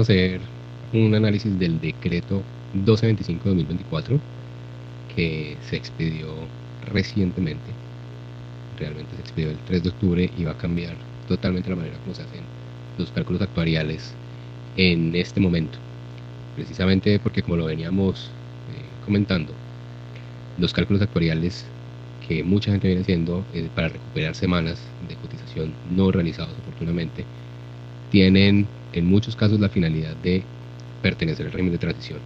hacer un análisis del decreto 1225/2024 que se expidió recientemente. Realmente se expidió el 3 de octubre y va a cambiar totalmente la manera como se hacen los cálculos actuariales en este momento. Precisamente porque, como lo veníamos comentando, los cálculos actuariales que mucha gente viene haciendo para recuperar semanas de cotización no realizadas oportunamente tienen en muchos casos la finalidad de pertenecer al régimen de transición.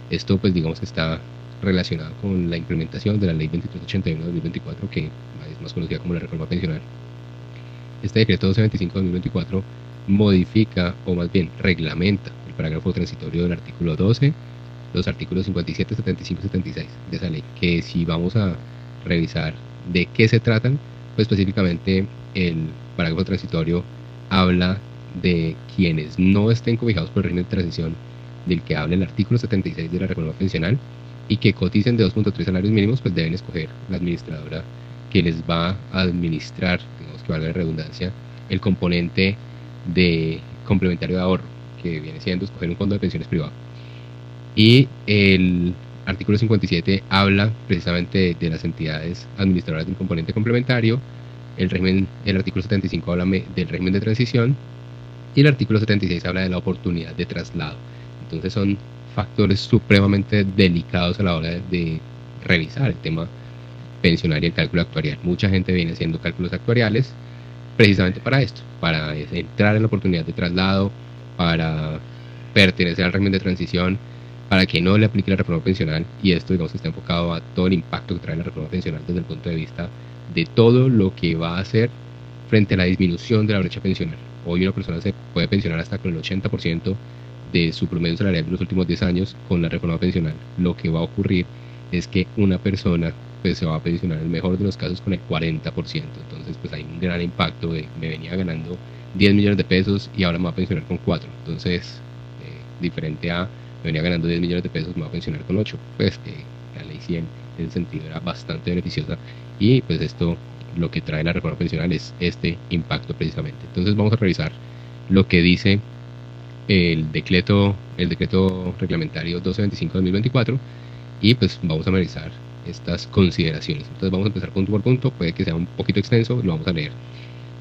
Esto pues digamos que está relacionado con la implementación de la ley 2381/2024, que es más conocida como la reforma pensional. Este decreto 1225/2024 modifica, o más bien reglamenta, el parágrafo transitorio del artículo 12, los artículos 57, 75 y 76 de esa ley, que si vamos a revisar de qué se tratan, pues específicamente el parágrafo transitorio habla de quienes no estén cobijados por el régimen de transición del que habla el artículo 76 de la reforma pensional y que coticen de 2.3 salarios mínimos, pues deben escoger la administradora que les va a administrar, digamos que valga la redundancia, el componente de complementario de ahorro, que viene siendo escoger un fondo de pensiones privado. Y el artículo 57 habla precisamente de las entidades administradoras del componente complementario. El artículo 75 habla del régimen de transición y el artículo 76 habla de la oportunidad de traslado. Entonces son factores supremamente delicados a la hora de revisar el tema pensionario y el cálculo actuarial. Mucha gente viene haciendo cálculos actuariales precisamente para esto, para entrar en la oportunidad de traslado, para pertenecer al régimen de transición, para que no le aplique la reforma pensional, y esto digamos está enfocado a todo el impacto que trae la reforma pensional desde el punto de vista de todo lo que va a hacer frente a la disminución de la brecha pensional. Hoy una persona se puede pensionar hasta con el 80% de su promedio salarial de los últimos 10 años. Con la reforma pensional lo que va a ocurrir es que una persona pues se va a pensionar en el mejor de los casos con el 40%. Entonces pues hay un gran impacto de me venía ganando 10 millones de pesos y ahora me va a pensionar con 4. Entonces diferente a me venía ganando 10 millones de pesos, me va a pensionar con 8. Pues la ley 100 en ese sentido era bastante beneficiosa, y pues esto lo que trae la reforma pensional es este impacto precisamente. Entonces vamos a revisar lo que dice el decreto reglamentario 1225/2024 y pues vamos a analizar estas consideraciones. Entonces vamos a empezar punto por punto, puede que sea un poquito extenso, lo vamos a leer.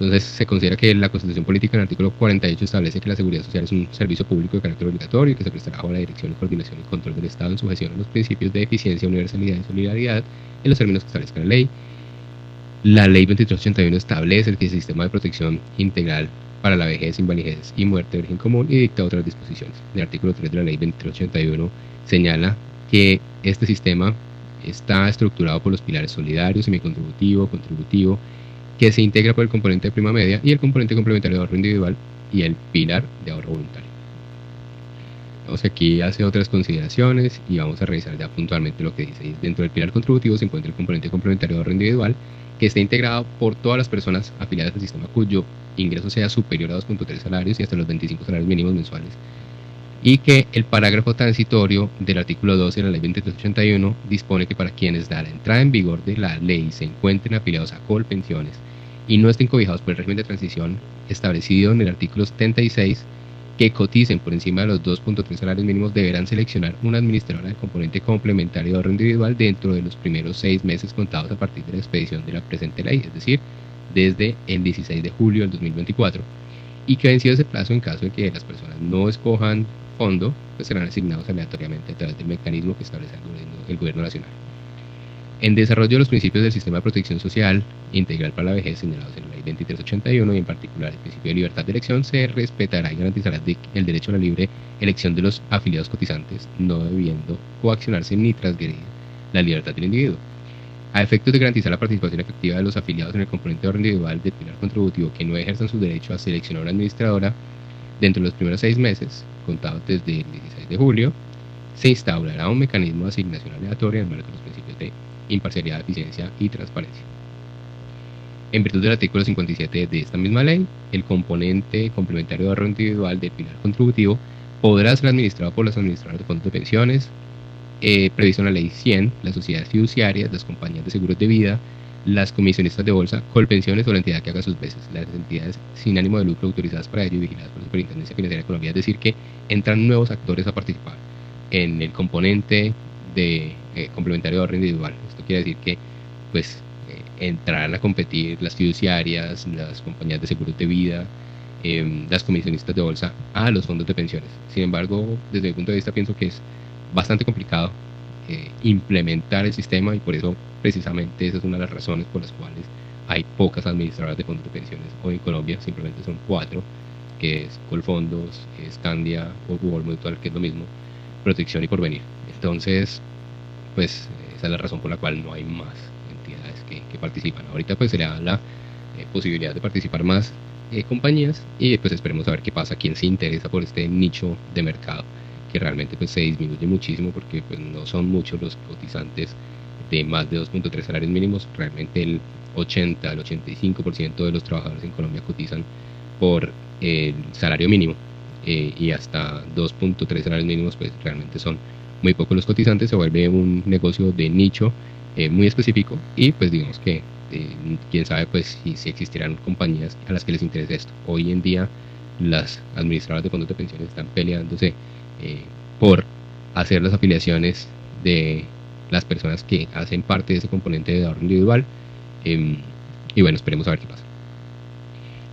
Entonces se considera que la Constitución Política en el artículo 48 establece que la seguridad social es un servicio público de carácter obligatorio y que se prestará bajo la dirección, coordinación y control del Estado en sujeción a los principios de eficiencia, universalidad y solidaridad en los términos que establezca la ley. La ley 2381 establece que el sistema de protección integral para la vejez, invalidez y muerte de origen común y dicta otras disposiciones. El artículo 3 de la ley 2381 señala que este sistema está estructurado por los pilares solidario, semicontributivo, contributivo, que se integra por el componente de prima media y el componente complementario de ahorro individual y el pilar de ahorro voluntario. Vamos aquí hace otras consideraciones y vamos a revisar ya puntualmente lo que dice. Dentro del pilar contributivo se encuentra el componente complementario de ahorro individual, que está integrado por todas las personas afiliadas al sistema cuyo ingreso sea superior a 2.3 salarios y hasta los 25 salarios mínimos mensuales, y que el parágrafo transitorio del artículo 12 de la ley 2381 dispone que para quienes da la entrada en vigor de la ley se encuentren afiliados a Colpensiones y no estén cobijados por el régimen de transición establecido en el artículo 76, que coticen por encima de los 2.3 salarios mínimos, deberán seleccionar una administradora de componente complementario de ahorro individual dentro de los primeros 6 meses contados a partir de la expedición de la presente ley, es decir, desde el 16 de julio del 2024, y que vencido ese plazo, en caso de que las personas no escojan fondo, pues serán asignados aleatoriamente a través del mecanismo que establece el gobierno nacional. En desarrollo de los principios del sistema de protección social integral para la vejez señalados en la ley 2381 y en particular el principio de libertad de elección, se respetará y garantizará el derecho a la libre elección de los afiliados cotizantes, no debiendo coaccionarse ni transgredir la libertad del individuo. A efectos de garantizar la participación efectiva de los afiliados en el componente de ahorro individual del pilar contributivo que no ejerzan su derecho a seleccionar una administradora dentro de los primeros 6 meses, contados desde el 16 de julio, se instaurará un mecanismo de asignación aleatoria en marco de los principios de imparcialidad, eficiencia y transparencia. En virtud del artículo 57 de esta misma ley, el componente complementario de ahorro individual del pilar contributivo podrá ser administrado por las administradoras de fondos de pensiones, previsto en la ley 100, las sociedades fiduciarias, las compañías de seguros de vida, las comisionistas de bolsa, Colpensiones o la entidad que haga sus veces. Las entidades sin ánimo de lucro autorizadas para ello y vigiladas por la Superintendencia Financiera de Colombia. Es decir, que entran nuevos actores a participar en el componente de complementario de ahorro individual. Esto quiere decir que pues entrarán a competir las fiduciarias, las compañías de seguros de vida, las comisionistas de bolsa a los fondos de pensiones. Sin embargo, desde mi punto de vista pienso que es bastante complicado implementar el sistema, y por eso precisamente esa es una de las razones por las cuales hay pocas administradoras de fondos de pensiones hoy en Colombia. Simplemente son 4, que es Colfondos, Scandia o World Mutual, que es lo mismo, Protección y Porvenir. Entonces, pues esa es la razón por la cual no hay más entidades que participan. Ahorita pues se le da la posibilidad de participar más compañías, y pues esperemos a ver qué pasa, quién se interesa por este nicho de mercado, que realmente pues se disminuye muchísimo porque pues no son muchos los cotizantes de más de 2.3 salarios mínimos. Realmente el 80 al 85% de los trabajadores en Colombia cotizan por el salario mínimo, y hasta 2.3 salarios mínimos pues realmente son muy pocos los cotizantes. Se vuelve un negocio de nicho muy específico, y pues digamos que quién sabe pues si existirán compañías a las que les interese esto. Hoy en día las administradoras de fondos de pensiones están peleándose por hacer las afiliaciones de las personas que hacen parte de ese componente de ahorro individual, y bueno, esperemos a ver qué pasa.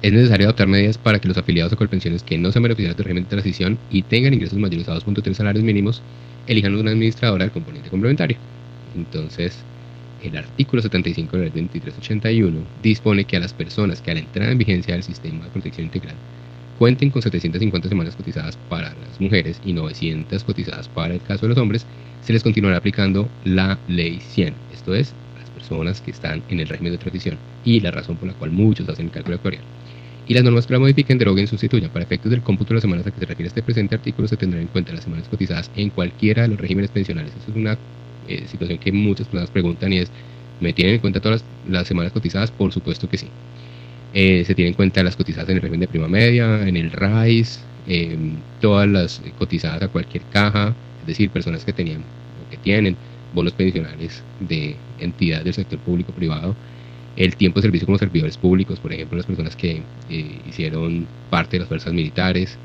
Es necesario adoptar medidas para que los afiliados a Colpensiones que no sean beneficiarios del régimen de transición y tengan ingresos mayores a 2.3 salarios mínimos elijan una administradora del componente complementario. Entonces, el artículo 75 de la ley 2381 dispone que a las personas que a la entrada en vigencia del sistema de protección integral cuenten con 750 semanas cotizadas para las mujeres y 900 cotizadas para el caso de los hombres, se les continuará aplicando la ley 100. Esto es, las personas que están en el régimen de transición, y la razón por la cual muchos hacen el cálculo actuarial. Y las normas que la modifiquen, deroguen, sustituyan. Para efectos del cómputo de las semanas a que se refiere este presente artículo, se tendrán en cuenta las semanas cotizadas en cualquiera de los regímenes pensionales. Eso es una situación que muchas personas preguntan, y es, ¿me tienen en cuenta todas las semanas cotizadas? Por supuesto que sí. Se tienen en cuenta las cotizadas en el régimen de prima media, en el RAIS, todas las cotizadas a cualquier caja, es decir, personas que tenían o que tienen bonos pensionales de entidades del sector público-privado, el tiempo de servicio como servidores públicos, por ejemplo, las personas que hicieron parte de las fuerzas militares,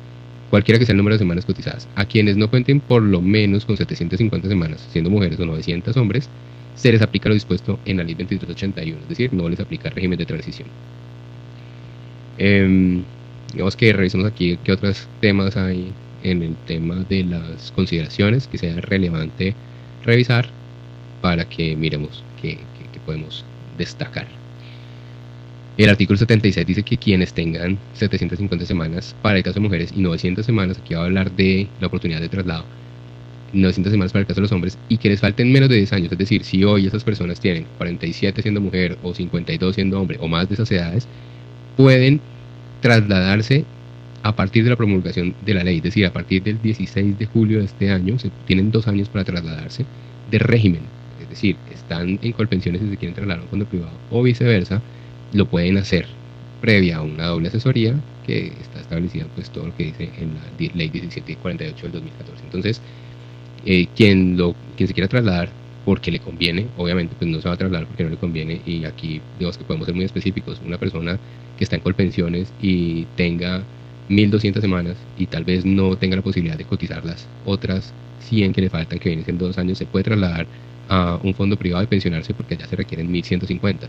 cualquiera que sea el número de semanas cotizadas. A quienes no cuenten por lo menos con 750 semanas, siendo mujeres, o 900 hombres, se les aplica lo dispuesto en la ley 2381, es decir, no les aplica el régimen de transición. Digamos que revisamos aquí qué otros temas hay en el tema de las consideraciones que sea relevante revisar para que miremos qué podemos destacar. El artículo 76 dice que quienes tengan 750 semanas para el caso de mujeres y 900 semanas, aquí va a hablar de la oportunidad de traslado, 900 semanas para el caso de los hombres, y que les falten menos de 10 años, es decir, si hoy esas personas tienen 47 siendo mujer o 52 siendo hombre o más de esas edades, pueden trasladarse a partir de la promulgación de la ley, es decir, a partir del 16 de julio de este año, tienen 2 años para trasladarse de régimen, es decir, están en Colpensiones y se quieren trasladar a un fondo privado o viceversa, lo pueden hacer previa a una doble asesoría que está establecida, pues todo lo que dice en la ley 1748 del 2014. Entonces, quien se quiera trasladar porque le conviene, obviamente pues no se va a trasladar porque no le conviene, y aquí digamos que podemos ser muy específicos. Una persona que está en Colpensiones y tenga 1200 semanas y tal vez no tenga la posibilidad de cotizar las otras 100 que le faltan, que vienen en 2 años, se puede trasladar a un fondo privado y pensionarse porque ya se requieren 1150.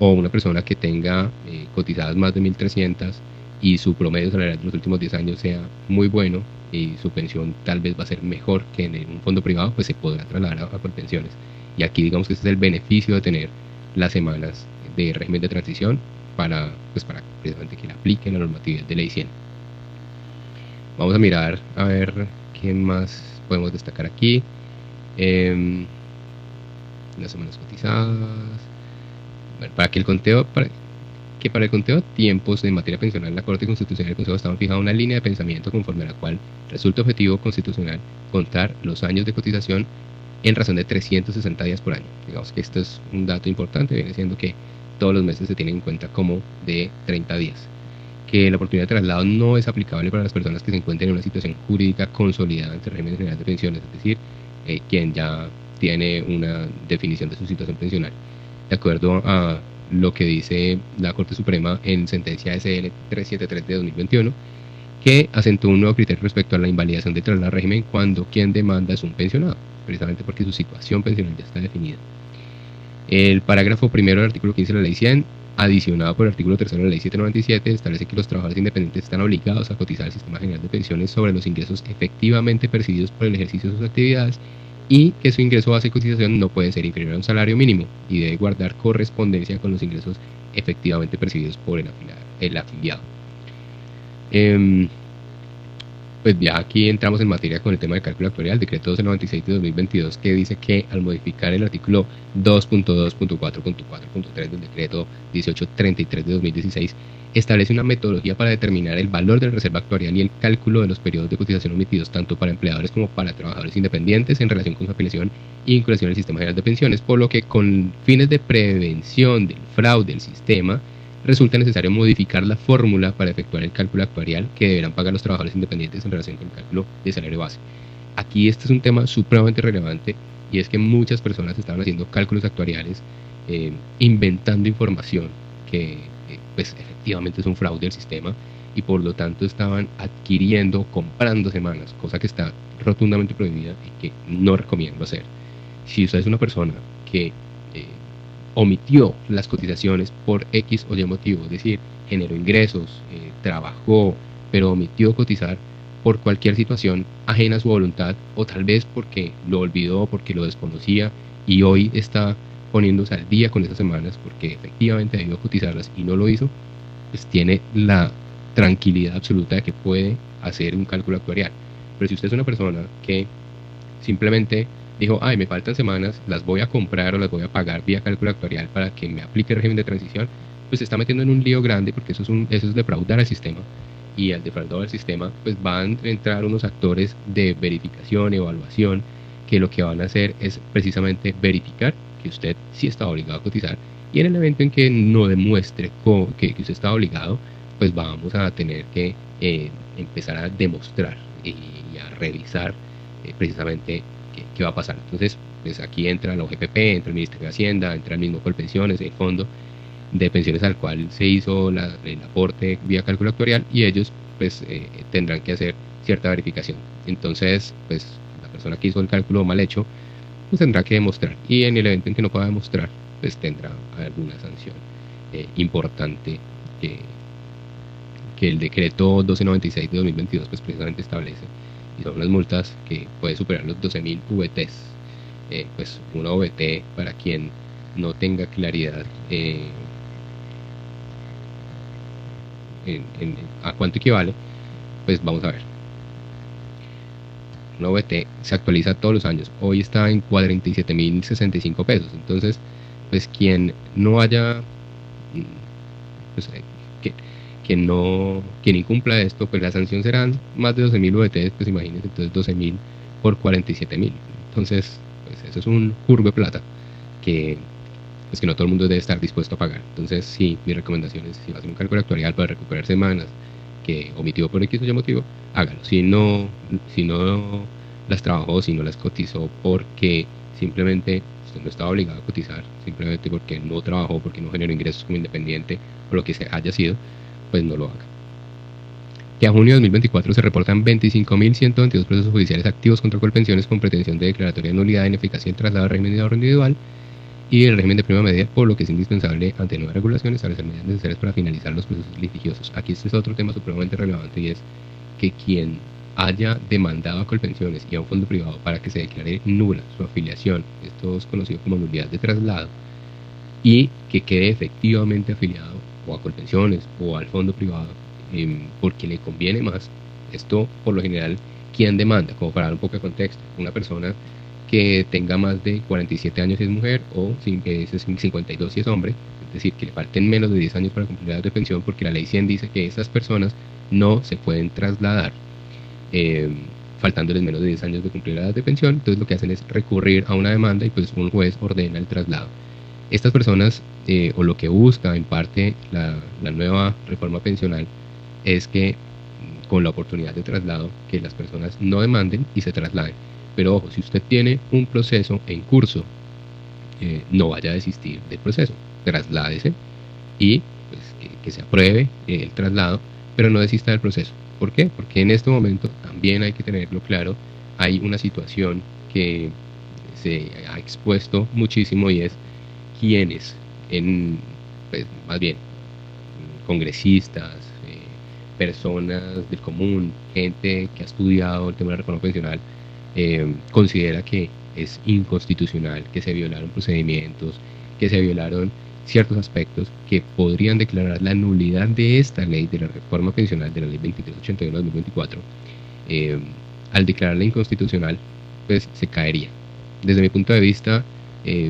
O una persona que tenga cotizadas más de 1300 y su promedio salarial de los últimos 10 años sea muy bueno y su pensión tal vez va a ser mejor que en un fondo privado, pues se podrá trasladar a Colpensiones. Y aquí digamos que este es el beneficio de tener las semanas de régimen de transición para precisamente que le apliquen la normatividad de ley 100. Vamos a mirar a ver qué más podemos destacar aquí. Las semanas cotizadas. Bueno, para el conteo de tiempos en materia pensional, la Corte Constitucional y el Consejo de Estado han fijado una línea de pensamiento conforme a la cual resulta objetivo constitucional contar los años de cotización en razón de 360 días por año. Digamos que esto es un dato importante, viene siendo que todos los meses se tienen en cuenta como de 30 días. Que la oportunidad de traslado no es aplicable para las personas que se encuentren en una situación jurídica consolidada ante el régimen general de pensiones, es decir, quien ya tiene una definición de su situación pensional. de acuerdo a lo que dice la Corte Suprema en sentencia SL 373 de 2021, que asentó un nuevo criterio respecto a la invalidación del traslado al régimen cuando quien demanda es un pensionado, precisamente porque su situación pensional ya está definida. El parágrafo primero del artículo 15 de la Ley 100, adicionado por el artículo 3 de la Ley 797, establece que los trabajadores independientes están obligados a cotizar al Sistema General de Pensiones sobre los ingresos efectivamente percibidos por el ejercicio de sus actividades y que su ingreso base de cotización no puede ser inferior a un salario mínimo y debe guardar correspondencia con los ingresos efectivamente percibidos por el afiliado. Pues ya aquí entramos en materia con el tema del cálculo actuarial, decreto 1296 de 2022, que dice que al modificar el artículo 2.2.4.4.3 del decreto 1833 de 2016, establece una metodología para determinar el valor de la reserva actuarial y el cálculo de los periodos de cotización omitidos tanto para empleadores como para trabajadores independientes en relación con su afiliación y vinculación al Sistema General de Pensiones, por lo que con fines de prevención del fraude del sistema, resulta necesario modificar la fórmula para efectuar el cálculo actuarial que deberán pagar los trabajadores independientes en relación con el cálculo de salario base. Aquí este es un tema supremamente relevante y es que muchas personas estaban haciendo cálculos actuariales, inventando información que pues efectivamente es un fraude del sistema y por lo tanto estaban adquiriendo, comprando semanas, cosa que está rotundamente prohibida y que no recomiendo hacer. Si usted es una persona que omitió las cotizaciones por X o Y motivo, es decir, generó ingresos, trabajó, pero omitió cotizar por cualquier situación ajena a su voluntad o tal vez porque lo olvidó, porque lo desconocía y hoy está poniéndose al día con esas semanas porque efectivamente debió cotizarlas y no lo hizo, pues tiene la tranquilidad absoluta de que puede hacer un cálculo actuarial. Pero si usted es una persona que simplemente dijo, ay, me faltan semanas, las voy a comprar o las voy a pagar vía cálculo actuarial para que me aplique el régimen de transición, pues se está metiendo en un lío grande porque eso es defraudar al sistema. Y al defraudar al sistema, pues van a entrar unos actores de verificación, evaluación, que lo que van a hacer es precisamente verificar que usted sí está obligado a cotizar y en el evento en que no demuestre que usted está obligado, pues vamos a tener que empezar a demostrar y a revisar precisamente qué va a pasar. Entonces, pues aquí entra la OGPP, entra el Ministerio de Hacienda, entra el mismo Colpensiones, el fondo de pensiones al cual se hizo el aporte vía cálculo actuarial y ellos pues tendrán que hacer cierta verificación. Entonces, pues la persona que hizo el cálculo mal hecho, pues tendrá que demostrar y en el evento en que no pueda demostrar, pues tendrá alguna sanción importante que el decreto 1296 de 2022 pues precisamente establece, y son las multas que puede superar los 12.000 VTs. Pues una VT, para quien no tenga claridad a cuánto equivale, pues vamos a ver. Una VT se actualiza todos los años, hoy está en 47.065 pesos, entonces pues quien no haya pues, quien incumpla esto, pues la sanción serán más de 12.000 VTs, pues imagínense, entonces 12.000 por 47.000, entonces pues eso es un curvo de plata que pues que no todo el mundo debe estar dispuesto a pagar. Entonces sí, mi recomendación es, si va a hacer un cálculo actuarial para recuperar semanas que omitió por X o Y motivo, hágalo. Si no las trabajó, si no las cotizó porque simplemente usted no estaba obligado a cotizar, simplemente porque no trabajó, porque no generó ingresos como independiente o lo que haya sido, pues no lo haga. Que a junio de 2024 se reportan 25.122 procesos judiciales activos contra Colpensiones con pretensión de declaratoria de nulidad, ineficacia y traslado al régimen de ahorro individual y el régimen de prima media, por lo que es indispensable ante nueva regulación establecer medidas necesarias para finalizar los procesos litigiosos. Aquí este es otro tema supremamente relevante y es que quien haya demandado a Colpensiones y a un fondo privado para que se declare nula su afiliación, esto es conocido como nulidad de traslado, y que quede efectivamente afiliado o a Colpensiones o al fondo privado porque le conviene más. Esto por lo general, ¿quién demanda? Como para dar un poco de contexto, una persona que tenga más de 47 años si es mujer o 52 si es hombre, es decir, que le falten menos de 10 años para cumplir la edad de pensión, porque la ley 100 dice que esas personas no se pueden trasladar faltándoles menos de 10 años de cumplir la edad de pensión. Entonces lo que hacen es recurrir a una demanda y pues un juez ordena el traslado. Estas personas, o lo que busca en parte la nueva reforma pensional, es que con la oportunidad de traslado, que las personas no demanden y se trasladen. Pero ojo, si usted tiene un proceso en curso no vaya a desistir del proceso. Trasládese y pues, que se apruebe el traslado, pero no desista del proceso. ¿Por qué? Porque en este momento también hay que tenerlo claro, hay una situación que se ha expuesto muchísimo y es quienes, pues, más bien, congresistas, personas del común, gente que ha estudiado el tema de la reforma pensional, considera que es inconstitucional, que se violaron procedimientos, que se violaron ciertos aspectos que podrían declarar la nulidad de esta ley, de la reforma pensional de la ley 2381-2024, al declararla inconstitucional, pues se caería. Desde mi punto de vista,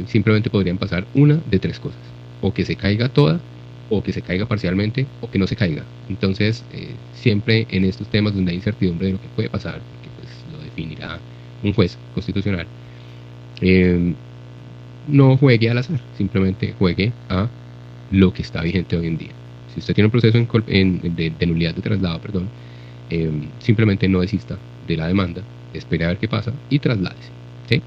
simplemente podrían pasar una de tres cosas: o que se caiga toda, o que se caiga parcialmente, o que no se caiga. Entonces, siempre en estos temas donde hay incertidumbre de lo que puede pasar, porque pues lo definirá un juez constitucional, no juegue al azar, simplemente juegue a lo que está vigente hoy en día. Si usted tiene un proceso de nulidad de traslado, perdón, simplemente no desista de la demanda, espere a ver qué pasa y trasládese, ¿sí?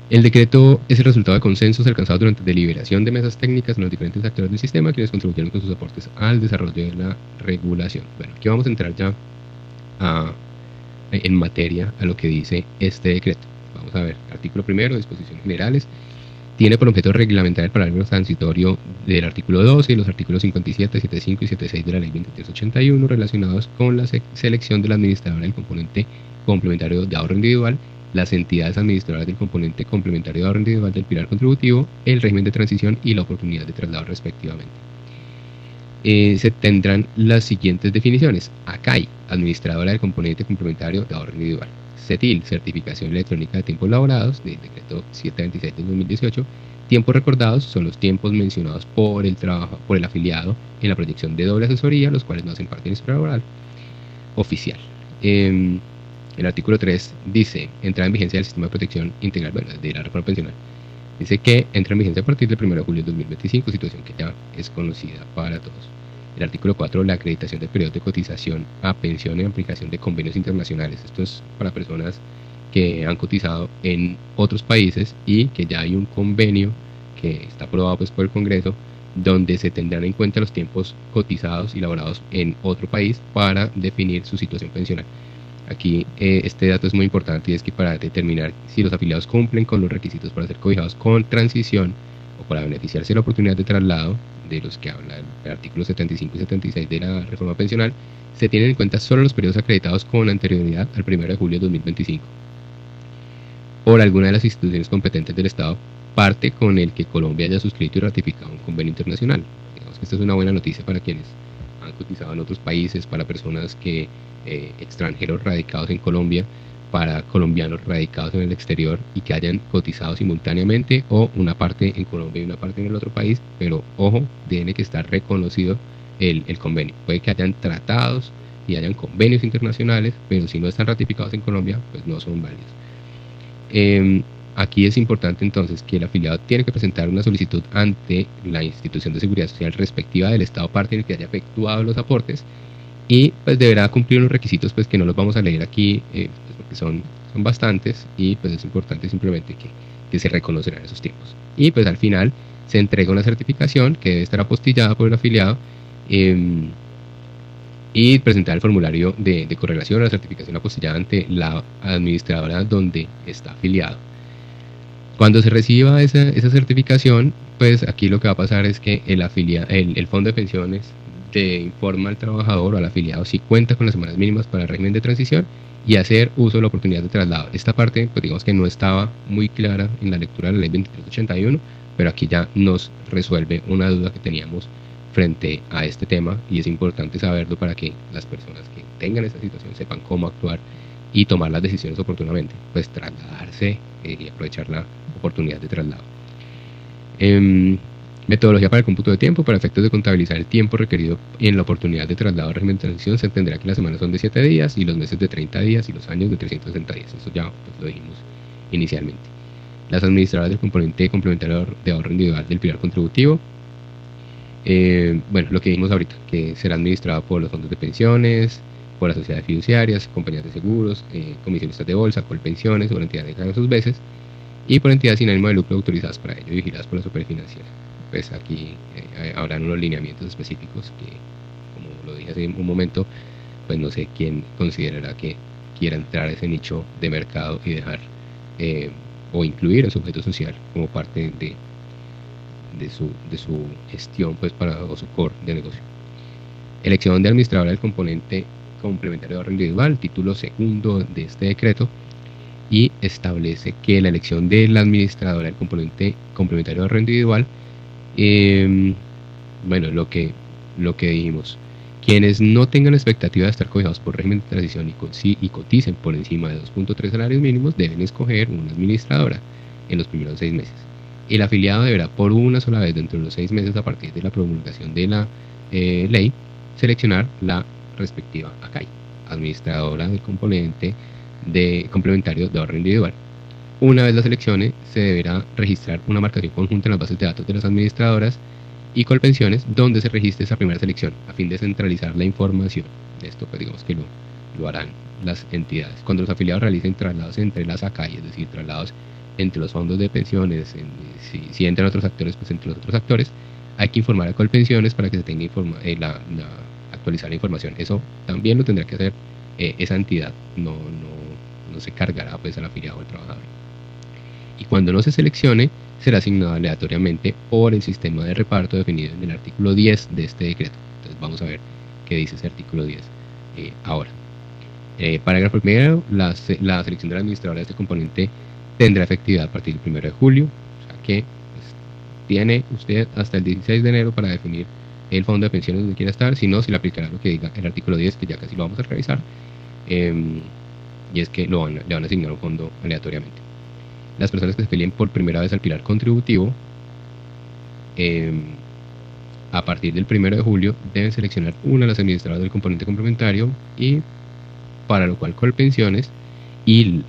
El decreto es el resultado de consensos alcanzados durante deliberación de mesas técnicas en los diferentes actores del sistema, quienes contribuyeron con sus aportes al desarrollo de la regulación. Bueno, aquí vamos a entrar ya en materia a lo que dice este decreto. Vamos a ver, artículo primero, disposiciones generales. Tiene por objeto reglamentar el parágrafo transitorio del artículo 12 y los artículos 57, 75 y 76 de la ley 2381 relacionados con la selección de la administradora del componente complementario de ahorro individual, las entidades administradoras del componente complementario de ahorro individual del pilar contributivo, el régimen de transición y la oportunidad de traslado respectivamente. Se tendrán las siguientes definiciones: ACAI, administradora del componente complementario de ahorro individual; CETIL, certificación electrónica de tiempos laborados, del decreto 726 de 2018. Tiempos recordados son los tiempos mencionados por el afiliado en la proyección de doble asesoría, los cuales no hacen parte del historial laboral oficial. El artículo 3 dice: entra en vigencia del sistema de protección integral, bueno, de la reforma pensional. Dice que entra en vigencia a partir del 1 de julio de 2025, situación que ya es conocida para todos. El artículo 4, la acreditación del periodo de cotización a pensión y aplicación de convenios internacionales. Esto es para personas que han cotizado en otros países y que ya hay un convenio que está aprobado pues, por el Congreso, donde se tendrán en cuenta los tiempos cotizados y laborados en otro país para definir su situación pensional. Aquí este dato es muy importante, y es que para determinar si los afiliados cumplen con los requisitos para ser cobijados con transición o para beneficiarse de la oportunidad de traslado, de los que habla el artículo 75 y 76 de la reforma pensional, se tienen en cuenta solo los periodos acreditados con anterioridad al 1 de julio de 2025 por alguna de las instituciones competentes del Estado, parte con el que Colombia haya suscrito y ratificado un convenio internacional. Digamos que esta es una buena noticia para quienes han cotizado en otros países, para personas que extranjeros radicados en Colombia, para colombianos radicados en el exterior y que hayan cotizado simultáneamente o una parte en Colombia y una parte en el otro país, pero ojo, tiene que estar reconocido el convenio. Puede que hayan tratados y hayan convenios internacionales, pero si no están ratificados en Colombia, pues no son válidos. Aquí es importante entonces que el afiliado tiene que presentar una solicitud ante la institución de seguridad social respectiva del estado parte en el que haya efectuado los aportes, y pues deberá cumplir unos requisitos pues que no los vamos a leer aquí, pues, porque son bastantes, y pues es importante simplemente que se reconocerán esos tiempos. Y pues al final se entrega una certificación que debe estar apostillada por el afiliado, y presentar el formulario de correlación a la certificación apostillada ante la administradora donde está afiliado. Cuando se reciba esa certificación, pues aquí lo que va a pasar es que el fondo de pensiones te informa al trabajador o al afiliado si cuenta con las semanas mínimas para el régimen de transición y hacer uso de la oportunidad de traslado. Esta parte, pues digamos que no estaba muy clara en la lectura de la ley 2381, pero aquí ya nos resuelve una duda que teníamos frente a este tema, y es importante saberlo para que las personas que tengan esta situación sepan cómo actuar y tomar las decisiones oportunamente, pues trasladarse y aprovechar la oportunidad de traslado. Metodología para el cómputo de tiempo. Para efectos de contabilizar el tiempo requerido en la oportunidad de traslado a régimen de transición, se entenderá que las semanas son de 7 días y los meses de 30 días y los años de 360 días. Eso ya pues, lo dijimos inicialmente. Las administradoras del componente complementario de ahorro individual del pilar contributivo. Bueno, lo que dijimos ahorita, que será administrado por los fondos de pensiones, por las sociedades fiduciarias, compañías de seguros, comisionistas de bolsa, colpensiones o la entidad de cada sus veces. y por entidades sin ánimo de lucro autorizadas para ello y vigiladas por la superfinanciera. Pues aquí habrán unos lineamientos específicos que, como lo dije hace un momento, pues no sé quién considerará que quiera entrar a ese nicho de mercado y dejar o incluir a su objeto social como parte de su gestión, pues o su core de negocio. Elección de administradora del componente complementario de ahorro individual, título segundo de este decreto, y establece que la elección de la administradora del componente complementario de ahorro individual, bueno, lo que dijimos, quienes no tengan la expectativa de estar cobijados por régimen de transición y coticen por encima de 2.3 salarios mínimos deben escoger una administradora en los primeros 6 meses. El afiliado deberá por una sola vez dentro de los 6 meses a partir de la promulgación de la ley seleccionar la respectiva ACAI, administradora del componente complementario de ahorro individual. Una vez la seleccione, se deberá registrar una marcación conjunta en las bases de datos de las administradoras y Colpensiones, donde se registre esa primera selección, a fin de centralizar la información. Esto, pues digamos que lo harán las entidades. Cuando los afiliados realicen traslados entre las ACAI, es decir, traslados entre los fondos de pensiones, si entran otros actores, pues entre los otros actores, hay que informar a Colpensiones para que se tenga actualizar la información. Eso también lo tendrá que hacer esa entidad, no se cargará pues al afiliado o al trabajador. Y cuando no se seleccione, será asignado aleatoriamente por el sistema de reparto definido en el artículo 10 de este decreto. Entonces vamos a ver qué dice ese artículo 10 ahora. Parágrafo primero, la selección de la administradora de este componente tendrá efectividad a partir del 1 de julio, o sea que pues, tiene usted hasta el 16 de enero para definir el fondo de pensiones donde quiera estar, si no, se le aplicará lo que diga el artículo 10, que ya casi lo vamos a revisar, y es que le van a asignar un fondo aleatoriamente. Las personas que se afilien por primera vez al pilar contributivo, a partir del 1 de julio, deben seleccionar una de las administradoras del componente complementario, y para lo cual Colpensiones y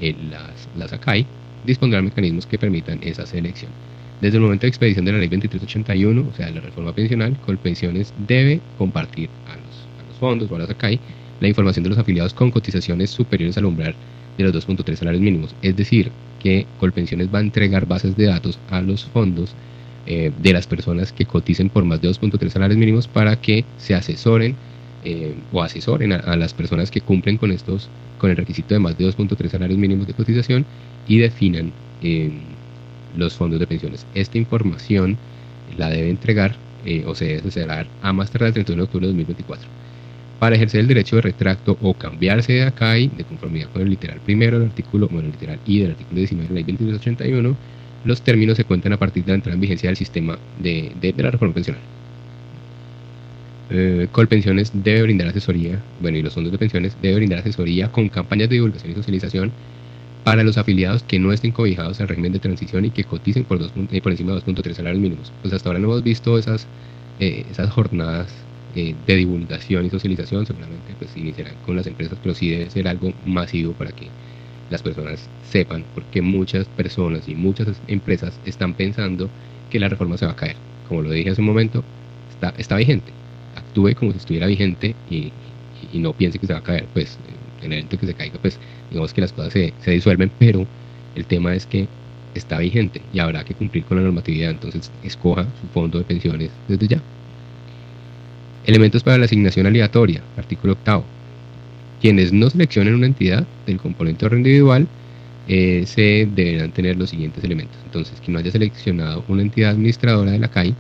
las ACAI dispondrán mecanismos que permitan esa selección. Desde el momento de expedición de la ley 2381, o sea, de la reforma pensional, Colpensiones debe compartir a los fondos o a las ACAI la información de los afiliados con cotizaciones superiores al umbral de los 2.3 salarios mínimos. Es decir, que Colpensiones va a entregar bases de datos a los fondos de las personas que coticen por más de 2.3 salarios mínimos para que se asesoren o asesoren a las personas que cumplen con el requisito de más de 2.3 salarios mínimos de cotización y definan los fondos de pensiones. Esta información la debe entregar o se debe asesorar a más tardar el 31 de octubre de 2024. Para ejercer el derecho de retracto o cambiarse de ACAI, de conformidad con el literal primero del artículo, el literal I del artículo 19 de la ley 2381, los términos se cuentan a partir de la entrada en vigencia del sistema de la reforma pensional. Colpensiones debe brindar asesoría, y los fondos de pensiones debe brindar asesoría con campañas de divulgación y socialización para los afiliados que no estén cobijados al régimen de transición y que coticen por encima de 2.3 salarios mínimos. Pues hasta ahora no hemos visto esas jornadas de divulgación y socialización. Seguramente pues iniciarán con las empresas, pero sí debe ser algo masivo para que las personas sepan, porque muchas personas y muchas empresas están pensando que la reforma se va a caer. Como lo dije hace un momento, está vigente. Actúe como si estuviera vigente y no piense que se va a caer. Pues en el evento que se caiga, pues digamos que las cosas se disuelven, pero el tema es que está vigente y habrá que cumplir con la normatividad. Entonces escoja su fondo de pensiones desde ya. Elementos para la asignación aleatoria, artículo 8. Quienes no seleccionen una entidad del componente de ahorro individual se deberán tener los siguientes elementos. Entonces, quien no haya seleccionado una entidad administradora de la CAI,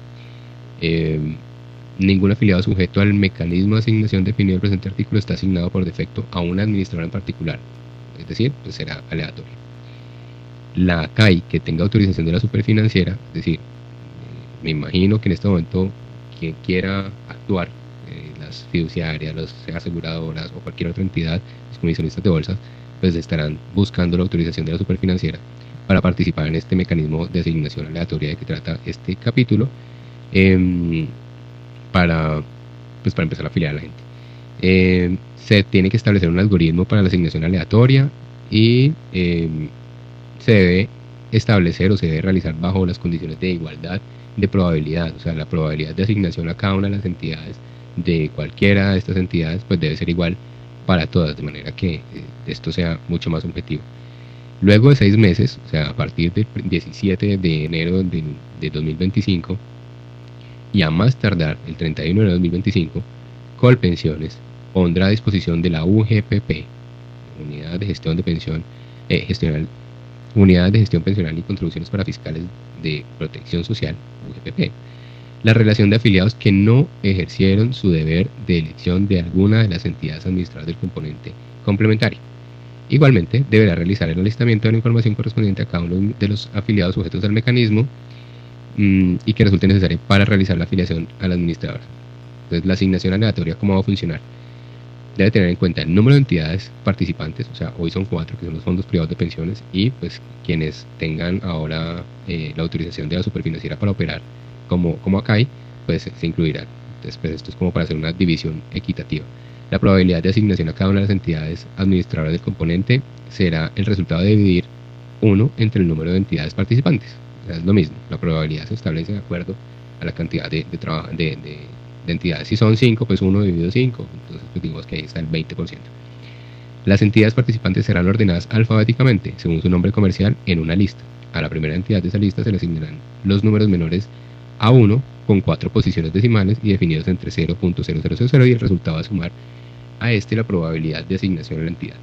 ningún afiliado sujeto al mecanismo de asignación definido en el presente artículo está asignado por defecto a una administradora en particular, es decir, pues será aleatorio. La CAI que tenga autorización de la superfinanciera, es decir, me imagino que en este momento quien quiera actuar, las fiduciarias, las aseguradoras o cualquier otra entidad, los comisionistas de bolsas, pues estarán buscando la autorización de la superfinanciera para participar en este mecanismo de asignación aleatoria de que trata este capítulo, para empezar a afiliar a la gente. Se tiene que establecer un algoritmo para la asignación aleatoria y se debe establecer o se debe realizar bajo las condiciones de igualdad de probabilidad, o sea, la probabilidad de asignación a cada una de las entidades, de cualquiera de estas entidades, pues debe ser igual para todas, de manera que esto sea mucho más objetivo. Luego de 6 meses, o sea, a partir del 17 de enero de 2025 y a más tardar el 31 de enero de 2025, Colpensiones pondrá a disposición de la UGPP, Unidad de Gestión de Pensión, gestional, Unidad de Gestión Pensional y Contribuciones para Fiscales de Protección Social, UGPP, la relación de afiliados que no ejercieron su deber de elección de alguna de las entidades administradoras del componente complementario. Igualmente, deberá realizar el alistamiento de la información correspondiente a cada uno de los afiliados sujetos al mecanismo y que resulte necesario para realizar la afiliación al administrador. Entonces, la asignación aleatoria, ¿cómo va a funcionar? Debe tener en cuenta el número de entidades participantes, o sea, hoy son 4, que son los fondos privados de pensiones, y pues quienes tengan ahora la autorización de la superfinanciera para operar como acá hay, pues se incluirán. Entonces, pues esto es como para hacer una división equitativa. La probabilidad de asignación a cada una de las entidades administradoras del componente será el resultado de dividir 1 entre el número de entidades participantes. O sea, es lo mismo, la probabilidad se establece de acuerdo a la cantidad de entidades. Si son 5, pues 1 dividido 5, entonces pues digamos que ahí está el 20%. Las entidades participantes serán ordenadas alfabéticamente, según su nombre comercial, en una lista. A la primera entidad de esa lista se le asignarán los números menores a 1 con 4 posiciones decimales y definidos entre 0.0000 y el resultado a sumar a este la probabilidad de asignación a la entidad.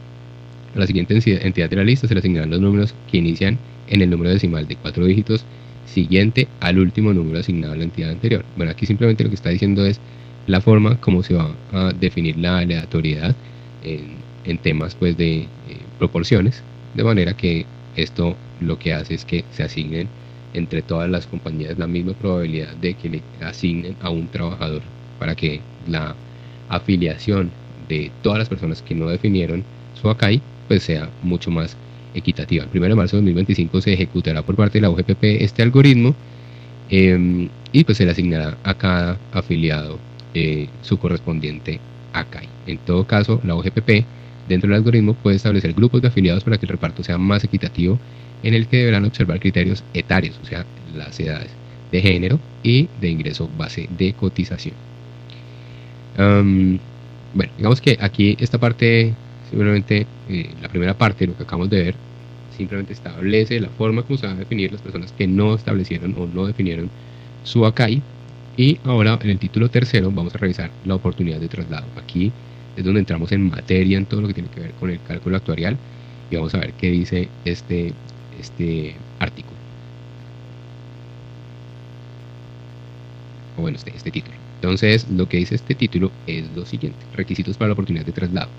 A la siguiente entidad de la lista se le asignarán los números que inician en el número decimal de 4 dígitos siguiente al último número asignado a la entidad anterior. Bueno, aquí simplemente lo que está diciendo es la forma como se va a definir la aleatoriedad en temas pues de proporciones, de manera que esto lo que hace es que se asignen entre todas las compañías la misma probabilidad de que le asignen a un trabajador para que la afiliación de todas las personas que no definieron su ACAI pues sea mucho más equitativa. El 1 de marzo de 2025 se ejecutará por parte de la UGPP este algoritmo y pues se le asignará a cada afiliado su correspondiente ACAI. En todo caso, la UGPP dentro del algoritmo puede establecer grupos de afiliados para que el reparto sea más equitativo, en el que deberán observar criterios etarios, o sea, las edades de género y de ingreso base de cotización. Bueno, digamos que aquí esta parte, simplemente la primera parte, lo que acabamos de ver, simplemente establece la forma como se van a definir las personas que no establecieron o no definieron su ACAI. Y ahora en el título tercero vamos a revisar la oportunidad de traslado. Aquí es donde entramos en materia en todo lo que tiene que ver con el cálculo actuarial y vamos a ver qué dice este artículo. O bueno, este título. Entonces, lo que dice este título es lo siguiente: requisitos para la oportunidad de traslado.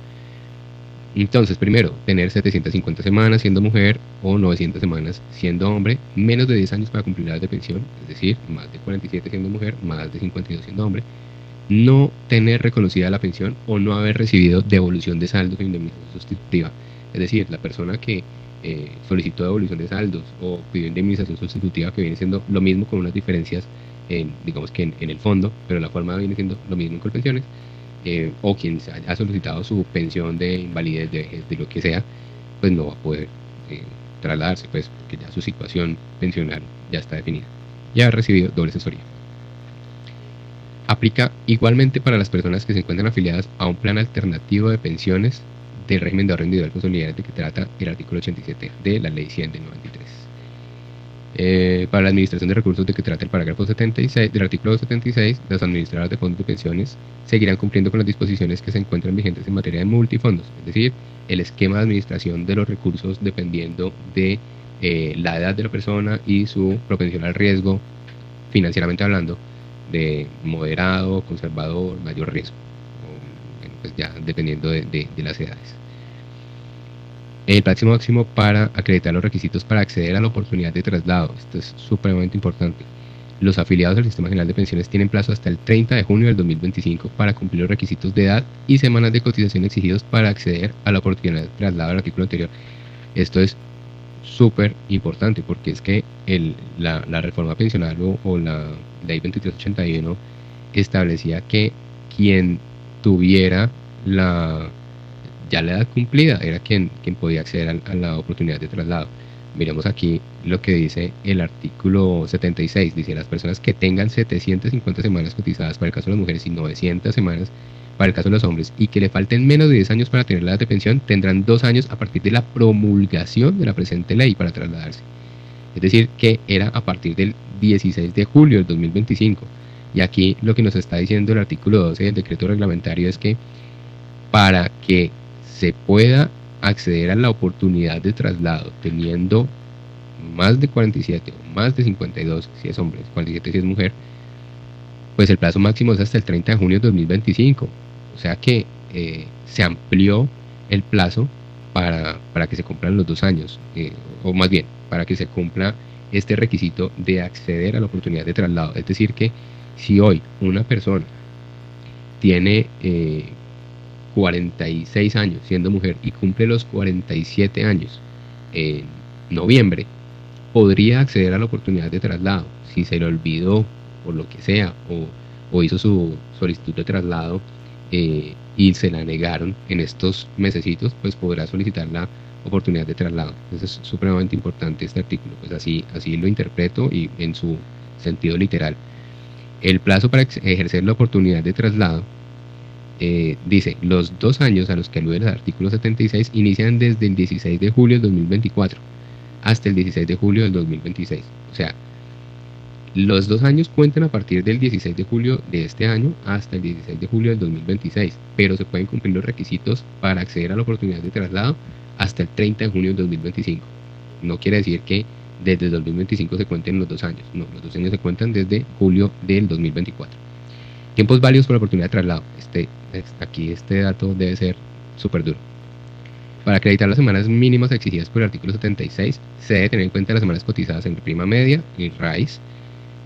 Entonces, primero, tener 750 semanas siendo mujer o 900 semanas siendo hombre, menos de 10 años para cumplir la edad de pensión, es decir, más de 47 siendo mujer, más de 52 siendo hombre, no tener reconocida la pensión o no haber recibido devolución de saldos o indemnización sustitutiva. Es decir, la persona que solicitó devolución de saldos o pidió indemnización sustitutiva, que viene siendo lo mismo con unas diferencias, digamos que en el fondo, pero la forma viene siendo lo mismo en Colpensiones, o quien haya solicitado su pensión de invalidez, de vejez, de lo que sea, pues no va a poder trasladarse, pues porque ya su situación pensional ya está definida. Ya ha recibido doble asesoría. Aplica igualmente para las personas que se encuentran afiliadas a un plan alternativo de pensiones del régimen de ahorro individual consolidado de que trata el artículo 87 de la Ley 100 del 93. Para la administración de recursos de que trata el parágrafo 76 del artículo 76, las administradoras de fondos de pensiones seguirán cumpliendo con las disposiciones que se encuentran vigentes en materia de multifondos, es decir, el esquema de administración de los recursos dependiendo de la edad de la persona y su propensión al riesgo, financieramente hablando, de moderado, conservador, mayor riesgo, bueno, pues ya dependiendo de las edades. El plazo máximo para acreditar los requisitos para acceder a la oportunidad de traslado. Esto es supremamente importante. Los afiliados al Sistema General de Pensiones tienen plazo hasta el 30 de junio del 2025 para cumplir los requisitos de edad y semanas de cotización exigidos para acceder a la oportunidad de traslado del artículo anterior. Esto es súper importante porque es que la reforma pensional o la Ley 2381 establecía que quien tuviera ya la edad cumplida era quien podía acceder a la oportunidad de traslado. Miremos aquí lo que dice el artículo 76. Dice: las personas que tengan 750 semanas cotizadas para el caso de las mujeres y 900 semanas para el caso de los hombres y que le falten menos de 10 años para tener la edad de pensión, tendrán 2 años a partir de la promulgación de la presente ley para trasladarse. Es decir, que era a partir del 16 de julio del 2025. Y aquí lo que nos está diciendo el artículo 12 del decreto reglamentario es que para que se pueda acceder a la oportunidad de traslado teniendo más de 47 o más de 52 si es hombre, 47 si es mujer, pues el plazo máximo es hasta el 30 de junio de 2025. O sea que se amplió el plazo para que se cumplan los 2 años, o más bien, para que se cumpla este requisito de acceder a la oportunidad de traslado. Es decir que si hoy una persona tiene 46 años siendo mujer y cumple los 47 años en noviembre, podría acceder a la oportunidad de traslado. Si se le olvidó por lo que sea o hizo su solicitud de traslado y se la negaron en estos mesecitos, pues podrá solicitar la oportunidad de traslado. Entonces es supremamente importante este artículo, pues así lo interpreto y en su sentido literal. El plazo para ejercer la oportunidad de traslado dice: los 2 años a los que alude el artículo 76 inician desde el 16 de julio del 2024 hasta el 16 de julio del 2026. O sea, los 2 años cuentan a partir del 16 de julio de este año hasta el 16 de julio del 2026, pero se pueden cumplir los requisitos para acceder a la oportunidad de traslado hasta el 30 de junio del 2025. No quiere decir que desde el 2025 se cuenten los 2 años, no, los 2 años se cuentan desde julio del 2024. Tiempos válidos por la oportunidad de traslado. Aquí este dato debe ser súper duro. Para acreditar las semanas mínimas exigidas por el artículo 76, se debe tener en cuenta las semanas cotizadas en prima media y raíz,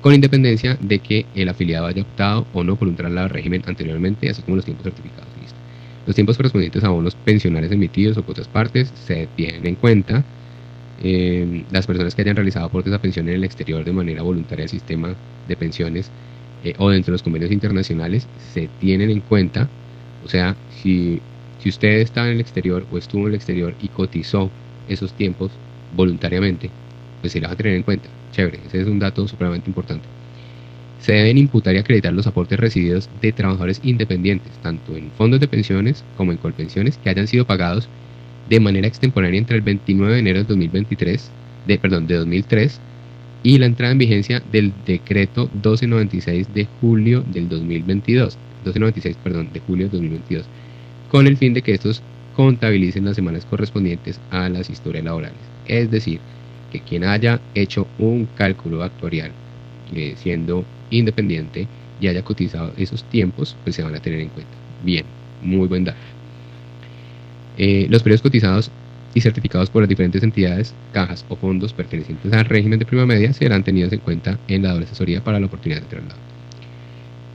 con independencia de que el afiliado haya optado o no por un traslado al régimen anteriormente, así como los tiempos certificados. ¿Listo? Los tiempos correspondientes a bonos pensionales emitidos o cuotas partes se tienen en cuenta. Las personas que hayan realizado aportes a pensión en el exterior de manera voluntaria al sistema de pensiones o dentro de los convenios internacionales se tienen en cuenta. O sea, si usted está en el exterior o estuvo en el exterior y cotizó esos tiempos voluntariamente, pues se la va a tener en cuenta. Chévere, ese es un dato supremamente importante. Se deben imputar y acreditar los aportes recibidos de trabajadores independientes, tanto en fondos de pensiones como en colpensiones, que hayan sido pagados de manera extemporánea entre el 29 de enero de 2003 y la entrada en vigencia del decreto 1296 de julio del 2022, 1296, de julio del 2022, con el fin de que estos contabilicen las semanas correspondientes a las historias laborales. Es decir, que quien haya hecho un cálculo actuarial siendo independiente y haya cotizado esos tiempos, pues se van a tener en cuenta. Bien, muy buen dato. Los periodos cotizados y certificados por las diferentes entidades, cajas o fondos pertenecientes al régimen de prima media serán tenidos en cuenta en la doble asesoría para la oportunidad de traslado.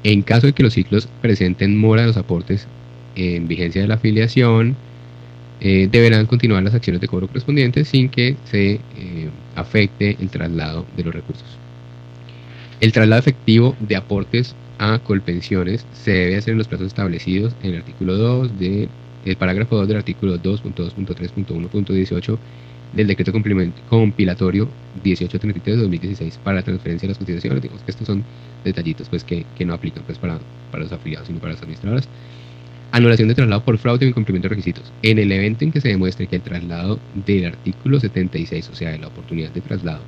En caso de que los ciclos presenten mora de los aportes en vigencia de la afiliación, deberán continuar las acciones de cobro correspondientes sin que se afecte el traslado de los recursos. El traslado efectivo de aportes a colpensiones se debe hacer en los plazos establecidos en el artículo 2 del parágrafo 2 del artículo 2.2.3.1.18 del decreto compilatorio 1833 de 2016 para la transferencia de las cotizaciones. Digamos que estos son detallitos pues, que no aplican pues, para los afiliados, sino para las administradoras. Anulación de traslado por fraude o incumplimiento de requisitos. En el evento en que se demuestre que el traslado del artículo 76, o sea, de la oportunidad de traslado,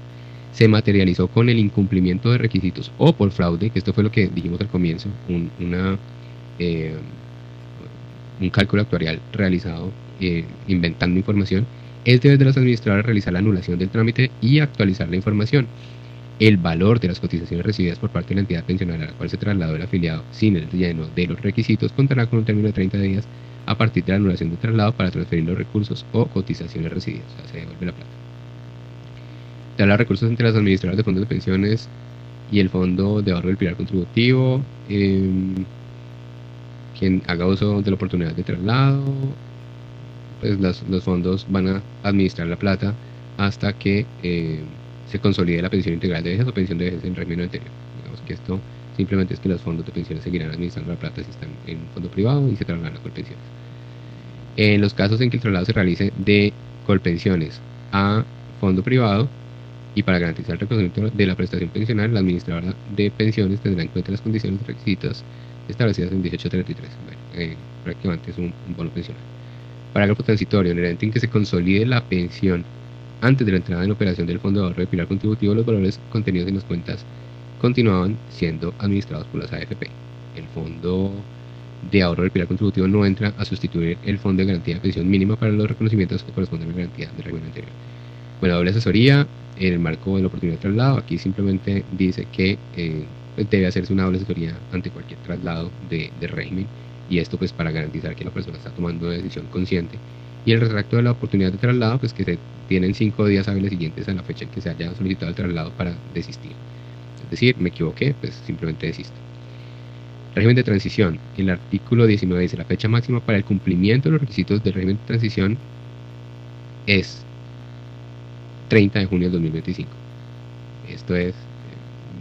se materializó con el incumplimiento de requisitos o por fraude, que esto fue lo que dijimos al comienzo, un cálculo actuarial realizado inventando información, es deber de las administradoras realizar la anulación del trámite y actualizar la información. El valor de las cotizaciones recibidas por parte de la entidad pensional a la cual se trasladó el afiliado sin el relleno de los requisitos contará con un término de 30 días a partir de la anulación del traslado para transferir los recursos o cotizaciones recibidas, o sea, se devuelve la plata. Traslado de recursos entre las administradoras de fondos de pensiones y el fondo de ahorro del pilar contributivo. Quien haga uso de la oportunidad de traslado, pues los fondos van a administrar la plata hasta que se consolide la pensión integral de vejez o pensión de vejez en régimen anterior. Digamos que esto simplemente es que los fondos de pensiones seguirán administrando la plata si están en un fondo privado y se trasladan a colpensiones. En los casos en que el traslado se realice de colpensiones a fondo privado, y para garantizar el reconocimiento de la prestación pensional, la administradora de pensiones tendrá en cuenta las condiciones y requisitos establecidas en 1833. Bueno, prácticamente es un bono pensional. Parágrafo transitorio. En el evento en que se consolide la pensión antes de la entrada en operación del Fondo de Ahorro de Pilar Contributivo, los valores contenidos en las cuentas continuaban siendo administrados por las AFP. El Fondo de Ahorro del Pilar Contributivo no entra a sustituir el Fondo de Garantía de Pensión Mínima para los reconocimientos que corresponden a la garantía del régimen anterior. Bueno, doble asesoría en el marco de la oportunidad de traslado. Aquí simplemente dice que debe hacerse una doble asesoría ante cualquier traslado de régimen, y esto pues para garantizar que la persona está tomando una decisión consciente. Y el retracto de la oportunidad de traslado, pues que se tienen 5 días hábiles siguientes a la fecha en que se haya solicitado el traslado para desistir. Es decir, me equivoqué, pues simplemente desisto. Régimen de transición. El artículo 19 dice: la fecha máxima para el cumplimiento de los requisitos del régimen de transición es 30 de junio del 2025. Esto es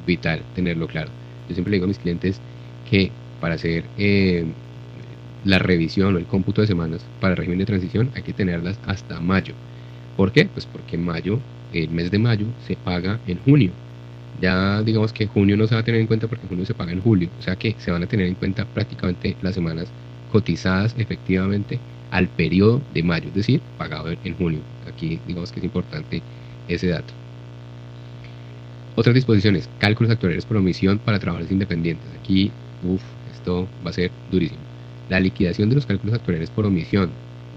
vital tenerlo claro. Yo siempre le digo a mis clientes que para hacer la revisión o el cómputo de semanas para el régimen de transición hay que tenerlas hasta mayo. ¿Por qué? Pues porque mayo, el mes de mayo, se paga en junio. Ya digamos que junio no se va a tener en cuenta porque junio se paga en julio. O sea que se van a tener en cuenta prácticamente las semanas cotizadas efectivamente al periodo de mayo, es decir, pagado en junio. Aquí digamos que es importante ese dato. Otras disposiciones: cálculos actuariales por omisión para trabajadores independientes. Aquí, esto va a ser durísimo. La liquidación de los cálculos actuariales por omisión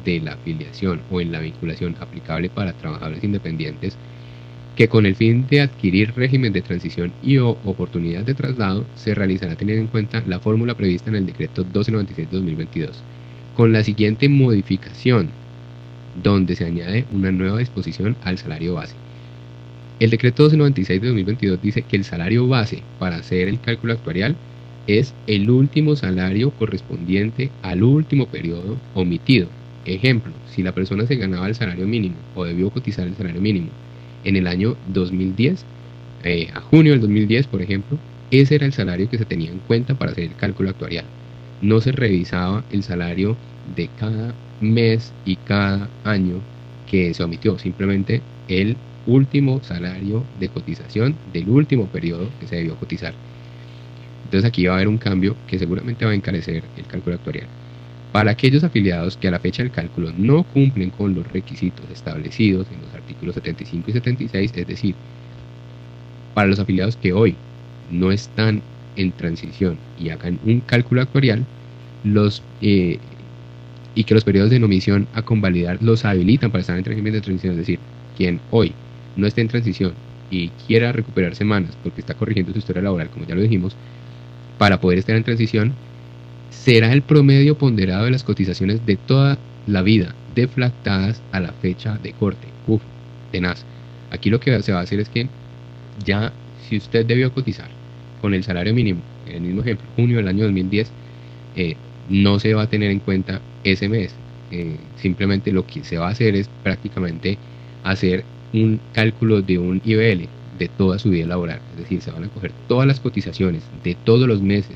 de la afiliación o en la vinculación aplicable para trabajadores independientes que con el fin de adquirir régimen de transición y o oportunidad de traslado se realizará teniendo en cuenta la fórmula prevista en el decreto 1296/2022 con la siguiente modificación, donde se añade una nueva disposición al salario base. El decreto 1296 de 2022 dice que el salario base para hacer el cálculo actuarial es el último salario correspondiente al último periodo omitido. Ejemplo, si la persona se ganaba el salario mínimo o debió cotizar el salario mínimo en el año 2010, a junio del 2010, por ejemplo, ese era el salario que se tenía en cuenta para hacer el cálculo actuarial. No se revisaba el salario de cada mes y cada año que se omitió, simplemente el último salario de cotización del último periodo que se debió cotizar. Entonces aquí va a haber un cambio que seguramente va a encarecer el cálculo actuarial. Para aquellos afiliados que a la fecha del cálculo no cumplen con los requisitos establecidos en los artículos 75 y 76, es decir, para los afiliados que hoy no están en transición y hagan un cálculo actuarial, y que los periodos de omisión a convalidar los habilitan para estar en régimen de transición, es decir, quien hoy no esté en transición y quiera recuperar semanas porque está corrigiendo su historia laboral, como ya lo dijimos, para poder estar en transición, será el promedio ponderado de las cotizaciones de toda la vida, deflactadas a la fecha de corte. Tenaz. Aquí lo que se va a hacer es que ya, si usted debió cotizar con el salario mínimo, en el mismo ejemplo, junio del año 2010, no se va a tener en cuenta ese mes. Simplemente lo que se va a hacer es prácticamente hacer un cálculo de un IBL de toda su vida laboral. Es decir, se van a coger todas las cotizaciones de todos los meses,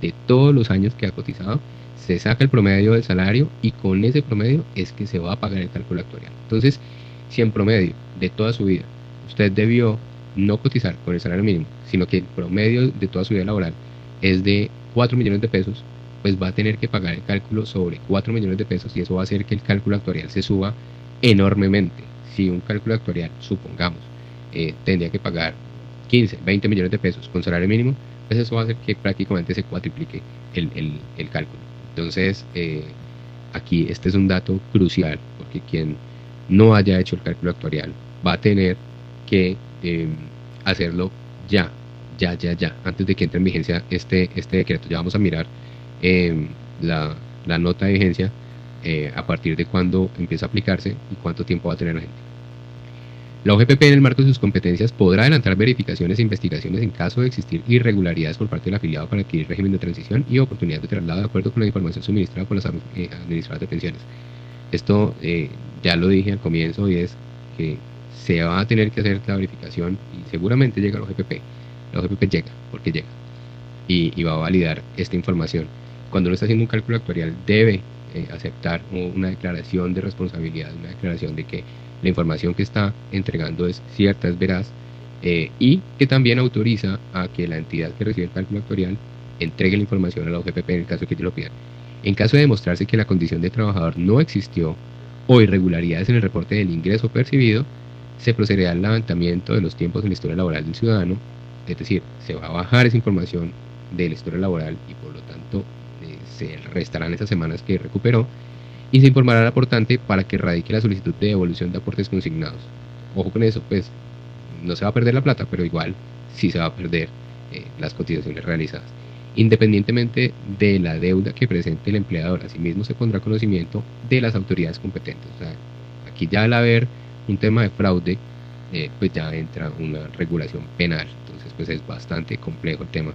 de todos los años que ha cotizado, se saca el promedio del salario y con ese promedio es que se va a pagar el cálculo actuarial. Entonces, si en promedio de toda su vida usted debió no cotizar con el salario mínimo, sino que el promedio de toda su vida laboral es de 4 millones de pesos, pues va a tener que pagar el cálculo sobre 4 millones de pesos, y eso va a hacer que el cálculo actuarial se suba enormemente. Si un cálculo actuarial, supongamos, tendría que pagar 15, 20 millones de pesos con salario mínimo, pues eso va a hacer que prácticamente se cuatriplique el cálculo. Entonces, aquí este es un dato crucial, porque quien no haya hecho el cálculo actuarial va a tener que hacerlo ya, antes de que entre en vigencia este decreto. Ya vamos a mirar la nota de vigencia a partir de cuándo empieza a aplicarse y cuánto tiempo va a tener la gente. La OGPP, en el marco de sus competencias, podrá adelantar verificaciones e investigaciones en caso de existir irregularidades por parte del afiliado para adquirir régimen de transición y oportunidad de traslado de acuerdo con la información suministrada por las administradoras de pensiones. Esto ya lo dije al comienzo, y es que se va a tener que hacer la verificación y seguramente llega la OGPP. La OGPP llega, porque llega, y va a validar esta información. Cuando uno está haciendo un cálculo actuarial, debe aceptar una declaración de responsabilidad, una declaración de que la información que está entregando es cierta, es veraz, y que también autoriza a que la entidad que recibe el cálculo actuarial entregue la información a la OGPP en el caso que te lo pidan. En caso de demostrarse que la condición de trabajador no existió o irregularidades en el reporte del ingreso percibido, se procederá al levantamiento de los tiempos en la historia laboral del ciudadano, es decir, se va a bajar esa información de la historia laboral y por lo tanto se restarán esas semanas que recuperó y se informará al aportante para que radique la solicitud de devolución de aportes consignados. Ojo con eso, pues no se va a perder la plata, pero igual sí se va a perder las cotizaciones realizadas. Independientemente de la deuda que presente el empleador, asimismo se pondrá conocimiento de las autoridades competentes. O sea, aquí ya al haber un tema de fraude, pues ya entra una regulación penal. Entonces, pues es bastante complejo el tema.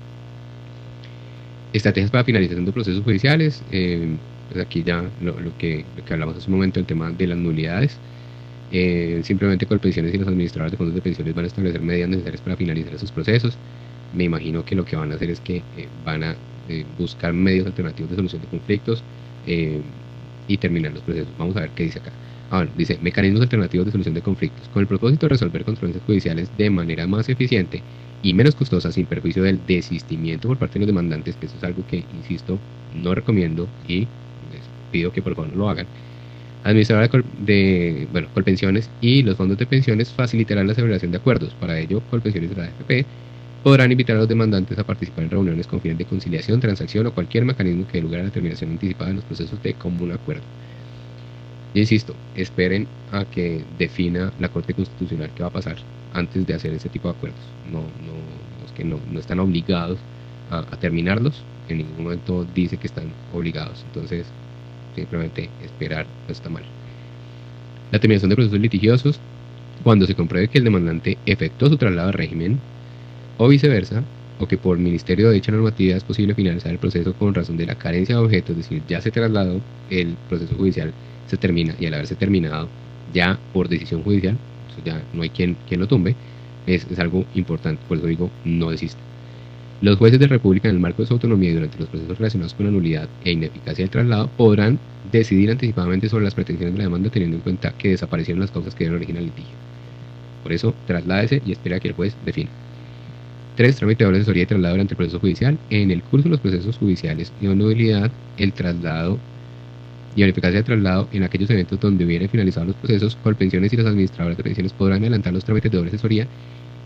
Estrategias para finalización de procesos judiciales. Pues aquí ya lo que hablamos hace un momento, el tema de las nulidades. Simplemente Colpensiones y los administradores de fondos de pensiones van a establecer medidas necesarias para finalizar esos procesos. Me imagino que lo que van a hacer es que van a buscar medios alternativos de solución de conflictos y terminar los procesos. Vamos a ver qué dice acá. Bueno, dice, mecanismos alternativos de solución de conflictos. Con el propósito de resolver controversias judiciales de manera más eficiente y menos costosa, sin perjuicio del desistimiento por parte de los demandantes, que eso es algo que, insisto, no recomiendo y les pido que por favor no lo hagan. Administradora de Colpensiones y los fondos de pensiones facilitarán la celebración de acuerdos. Para ello, Colpensiones de la AFP podrán invitar a los demandantes a participar en reuniones con fines de conciliación, transacción o cualquier mecanismo que dé lugar a la terminación anticipada en los procesos de común acuerdo. Yo insisto, esperen a que defina la Corte Constitucional qué va a pasar antes de hacer ese tipo de acuerdos. No están obligados a terminarlos, en ningún momento dice que están obligados, entonces simplemente esperar no está mal. La terminación de procesos litigiosos, cuando se compruebe que el demandante efectuó su traslado al régimen o viceversa, o que por ministerio de dicha normatividad es posible finalizar el proceso con razón de la carencia de objeto, es decir, ya se trasladó, el proceso judicial se termina y al haberse terminado ya por decisión judicial, eso ya no hay quien lo tumbe, es algo importante, por eso digo, no desista. Los jueces de República, en el marco de su autonomía y durante los procesos relacionados con la nulidad e ineficacia del traslado, podrán decidir anticipadamente sobre las pretensiones de la demanda teniendo en cuenta que desaparecieron las causas que dieron origen al litigio. Por eso, trasládese y espera que el juez defina. 3. Trámite de asesoría y traslado durante el proceso judicial. En el curso de los procesos judiciales y de nulidad, el traslado y verificación de traslado en aquellos eventos donde hubieran finalizado los procesos, Colpensiones y los administradores de pensiones podrán adelantar los trámites de doble asesoría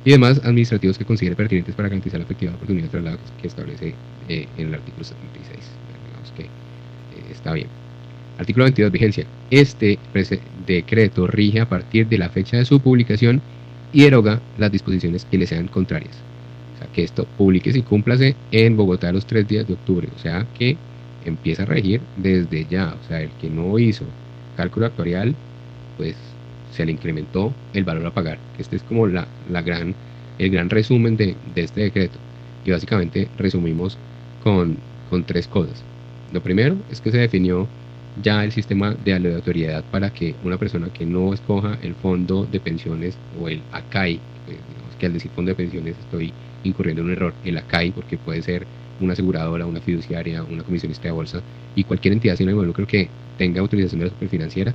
y demás administrativos que considere pertinentes para garantizar la efectiva oportunidad de traslado que establece en el artículo 76. Digamos que está bien. Artículo 22. Vigencia. Este decreto rige a partir de la fecha de su publicación y deroga las disposiciones que le sean contrarias. O sea, que esto publíquese y cúmplase en Bogotá los 3 días de octubre. O sea, que empieza a regir desde ya. O sea, el que no hizo cálculo actuarial, pues se le incrementó el valor a pagar. Este es como el gran resumen de este decreto. Y básicamente resumimos con 3 cosas. Lo primero es que se definió ya el sistema de aleatoriedad para que una persona que no escoja el fondo de pensiones o el ACAI, pues digamos que al decir fondo de pensiones estoy incurriendo en un error, el ACAI, porque puede ser una aseguradora, una fiduciaria, una comisionista de bolsa y cualquier entidad sin ánimo de lucro que tenga autorización de la superfinanciera,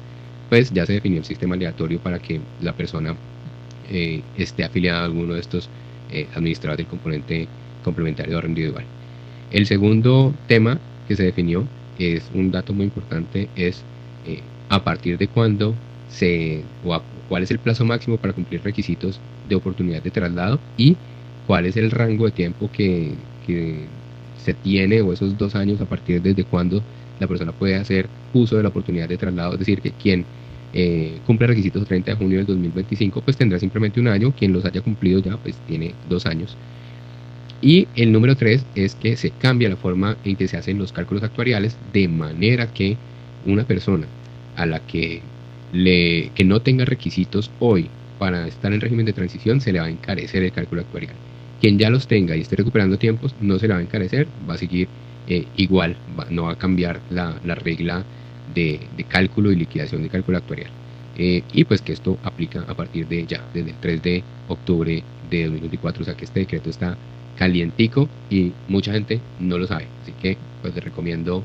pues ya se definió el sistema aleatorio para que la persona esté afiliada a alguno de estos administradores del componente complementario de ahorro individual. El segundo tema que se definió es un dato muy importante, es a partir de cuándo cuál es el plazo máximo para cumplir requisitos de oportunidad de traslado y cuál es el rango de tiempo que se tiene, o esos 2 años a partir desde cuándo la persona puede hacer uso de la oportunidad de traslado, es decir, que quien cumple requisitos el 30 de junio del 2025 pues tendrá simplemente 1 año, quien los haya cumplido ya pues tiene 2 años. Y el número 3 es que se cambia la forma en que se hacen los cálculos actuariales de manera que una persona a la que no tenga requisitos hoy para estar en régimen de transición se le va a encarecer el cálculo actuarial. Quien ya los tenga y esté recuperando tiempos no se le va a encarecer, va a seguir igual, no va a cambiar la regla de cálculo y liquidación de cálculo actuarial. Y pues que esto aplica a partir de ya, desde el 3 de octubre de 2024, o sea que este decreto está calientico y mucha gente no lo sabe, así que pues les recomiendo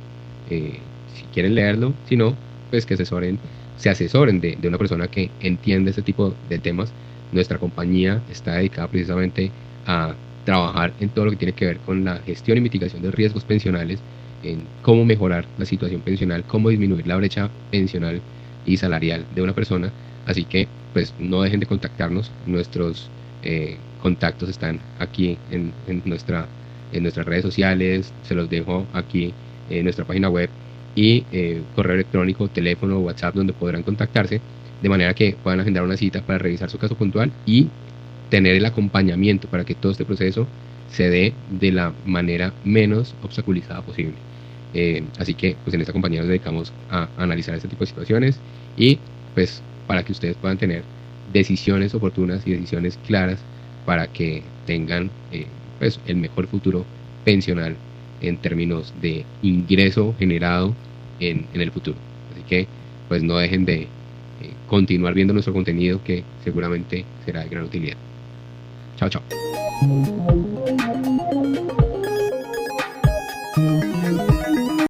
si quieren leerlo, si no, pues que asesoren se asesoren de una persona que entiende este tipo de temas. Nuestra compañía está dedicada precisamente a trabajar en todo lo que tiene que ver con la gestión y mitigación de riesgos pensionales, en cómo mejorar la situación pensional, cómo disminuir la brecha pensional y salarial de una persona. Así que pues no dejen de contactarnos. Nuestros contactos están aquí en nuestras redes sociales. Se los dejo aquí en nuestra página web y correo electrónico, teléfono, WhatsApp, donde podrán contactarse, de manera que puedan agendar una cita para revisar su caso puntual y tener el acompañamiento para que todo este proceso se dé de la manera menos obstaculizada posible. Así que pues en esta compañía nos dedicamos a analizar este tipo de situaciones y pues para que ustedes puedan tener decisiones oportunas y decisiones claras para que tengan pues el mejor futuro pensional en términos de ingreso generado en el futuro. Así que pues no dejen de continuar viendo nuestro contenido, que seguramente será de gran utilidad. Chao, chao.